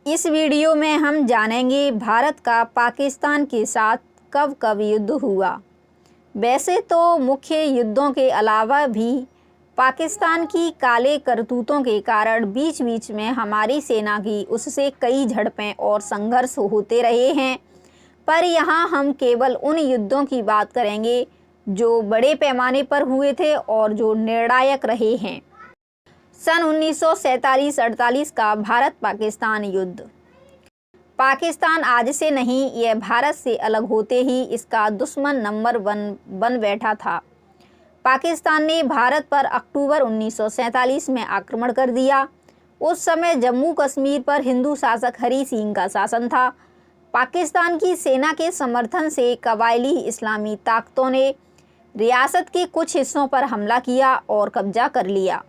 इस वीडियो में हम जानेंगे भारत का पाकिस्तान के साथ कब कब युद्ध हुआ। वैसे तो मुख्य युद्धों के अलावा भी पाकिस्तान की काले करतूतों के कारण बीच बीच में हमारी सेना की उससे कई झड़पें और संघर्ष होते रहे हैं, पर यहाँ हम केवल उन युद्धों की बात करेंगे जो बड़े पैमाने पर हुए थे और जो निर्णायक रहे हैं। सन 1947-48 का भारत पाकिस्तान युद्ध। पाकिस्तान आज से नहीं, यह भारत से अलग होते ही इसका दुश्मन नंबर 1 बन बैठा था। पाकिस्तान ने भारत पर अक्टूबर 1947 में आक्रमण कर दिया। उस समय जम्मू कश्मीर पर हिंदू शासक हरी सिंह का शासन था। पाकिस्तान की सेना के समर्थन से कबायली इस्लामी ताकतों ने रियासत के कुछ हिस्सों पर हमला किया और कब्जा कर लिया,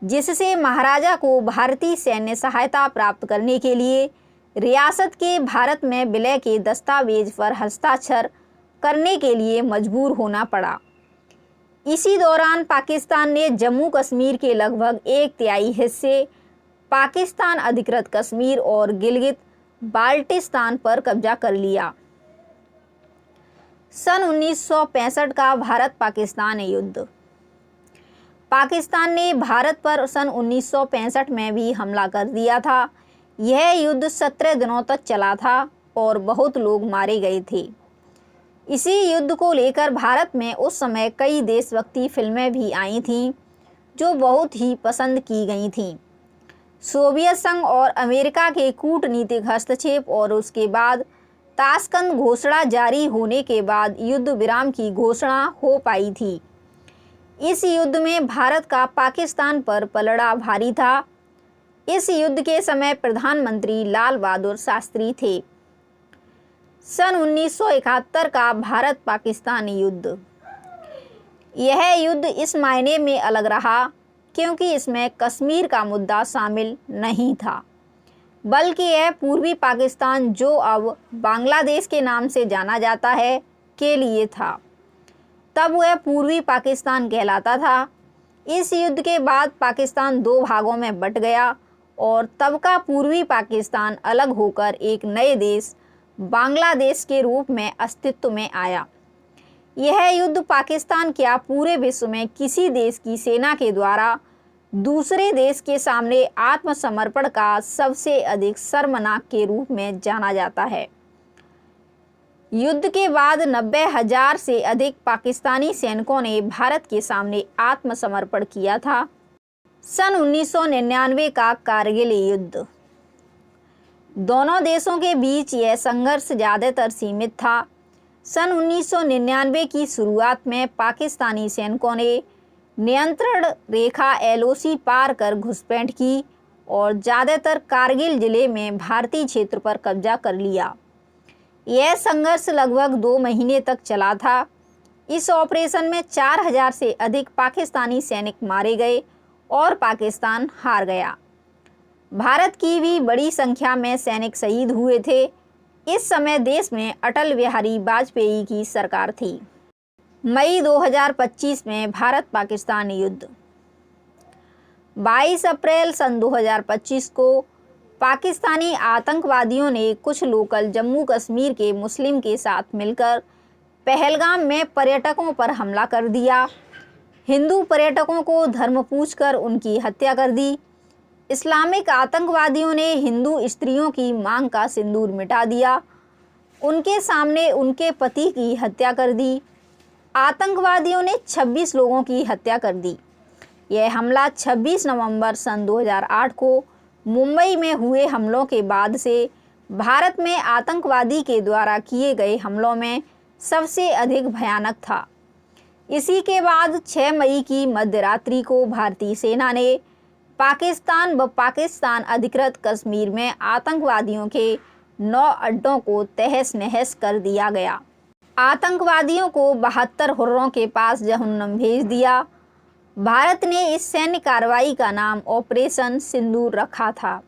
जिससे महाराजा को भारतीय सैन्य सहायता प्राप्त करने के लिए रियासत के भारत में विलय के दस्तावेज पर हस्ताक्षर करने के लिए मजबूर होना पड़ा। इसी दौरान पाकिस्तान ने जम्मू कश्मीर के लगभग 1/3 हिस्से, पाकिस्तान अधिकृत कश्मीर और गिलगित बाल्टिस्तान पर कब्जा कर लिया। सन 1965 का भारत पाकिस्तान युद्ध। पाकिस्तान ने भारत पर सन 1965 में भी हमला कर दिया था। यह युद्ध 17 दिनों तक चला था और बहुत लोग मारे गए थे। इसी युद्ध को लेकर भारत में उस समय कई देशभक्ति फिल्में भी आई थीं जो बहुत ही पसंद की गई थीं। सोवियत संघ और अमेरिका के कूटनीतिक हस्तक्षेप और उसके बाद ताशकंद घोषणा जारी होने के बाद युद्ध विराम की घोषणा हो पाई थी। इस युद्ध में भारत का पाकिस्तान पर पलड़ा भारी था। इस युद्ध के समय प्रधानमंत्री लाल बहादुर शास्त्री थे। सन 1971 का भारत पाकिस्तान युद्ध। यह युद्ध इस मायने में अलग रहा क्योंकि इसमें कश्मीर का मुद्दा शामिल नहीं था, बल्कि यह पूर्वी पाकिस्तान, जो अब बांग्लादेश के नाम से जाना जाता है, के लिए था। तब वह पूर्वी पाकिस्तान कहलाता था। इस युद्ध के बाद पाकिस्तान 2 भागों में बंट गया और तब का पूर्वी पाकिस्तान अलग होकर एक नए देश बांग्लादेश के रूप में अस्तित्व में आया। यह युद्ध पाकिस्तान क्या पूरे विश्व में किसी देश की सेना के द्वारा दूसरे देश के सामने आत्मसमर्पण का सबसे अधिक शर्मनाक के रूप में जाना जाता है। युद्ध के बाद 90,000 से अधिक पाकिस्तानी सैनिकों ने भारत के सामने आत्मसमर्पण किया था। सन 1999 का कारगिल युद्ध। दोनों देशों के बीच यह संघर्ष ज़्यादातर सीमित था। सन 1999 की शुरुआत में पाकिस्तानी सैनिकों ने नियंत्रण रेखा LOC पार कर घुसपैठ की और ज़्यादातर कारगिल जिले में भारतीय क्षेत्र पर कब्जा कर लिया। यह संघर्ष लगभग 2 महीने तक चला था। इस ऑपरेशन में 4000 से अधिक पाकिस्तानी सैनिक मारे गए और पाकिस्तान हार गया। भारत की भी बड़ी संख्या में सैनिक शहीद हुए थे। इस समय देश में अटल बिहारी वाजपेयी की सरकार थी। मई 2025 में भारत पाकिस्तान युद्ध। 22 अप्रैल सन 2025 को पाकिस्तानी आतंकवादियों ने कुछ लोकल जम्मू कश्मीर के मुस्लिम के साथ मिलकर पहलगाम में पर्यटकों पर हमला कर दिया। हिंदू पर्यटकों को धर्म पूछकर उनकी हत्या कर दी। इस्लामिक आतंकवादियों ने हिंदू स्त्रियों की मांग का सिंदूर मिटा दिया। उनके सामने उनके पति की हत्या कर दी। आतंकवादियों ने 26 लोगों की हत्या कर दी। यह हमला 26 नवंबर सन 2008 को मुंबई में हुए हमलों के बाद से भारत में आतंकवादी के द्वारा किए गए हमलों में सबसे अधिक भयानक था। इसी के बाद 6 मई की मध्यरात्रि को भारतीय सेना ने पाकिस्तान व पाकिस्तान अधिकृत कश्मीर में आतंकवादियों के 9 अड्डों को तहस नहस कर दिया गया। आतंकवादियों को 72 हुर्रों के पास जहन्नम भेज दिया। भारत ने इस सैन्य कार्रवाई का नाम ऑपरेशन सिंदूर रखा था।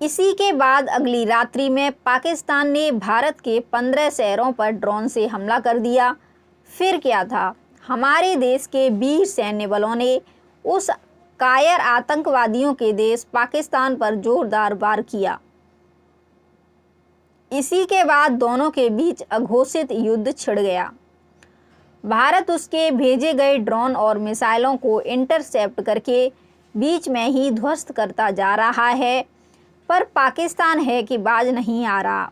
इसी के बाद अगली रात्रि में पाकिस्तान ने भारत के 15 शहरों पर ड्रोन से हमला कर दिया। फिर क्या था, हमारे देश के वीर सैन्य बलों ने उस कायर आतंकवादियों के देश पाकिस्तान पर जोरदार वार किया। इसी के बाद दोनों के बीच अघोषित युद्ध छिड़ गया। भारत उसके भेजे गए ड्रोन और मिसाइलों को इंटरसेप्ट करके बीच में ही ध्वस्त करता जा रहा है, पर पाकिस्तान है कि बाज नहीं आ रहा।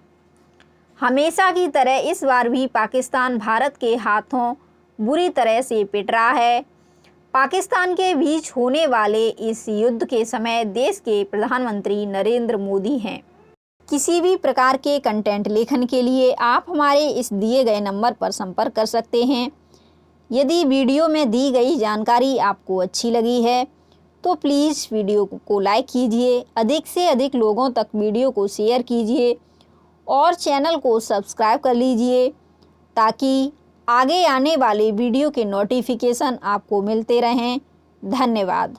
हमेशा की तरह इस बार भी पाकिस्तान भारत के हाथों बुरी तरह से पिट रहा है। पाकिस्तान के बीच होने वाले इस युद्ध के समय देश के प्रधानमंत्री नरेंद्र मोदी हैं। किसी भी प्रकार के कंटेंट लेखन के लिए आप हमारे इस दिए गए नंबर पर संपर्क कर सकते हैं। यदि वीडियो में दी गई जानकारी आपको अच्छी लगी है तो प्लीज़ वीडियो को लाइक कीजिए, अधिक से अधिक लोगों तक वीडियो को शेयर कीजिए और चैनल को सब्सक्राइब कर लीजिए ताकि आगे आने वाले वीडियो के नोटिफिकेशन आपको मिलते रहें। धन्यवाद।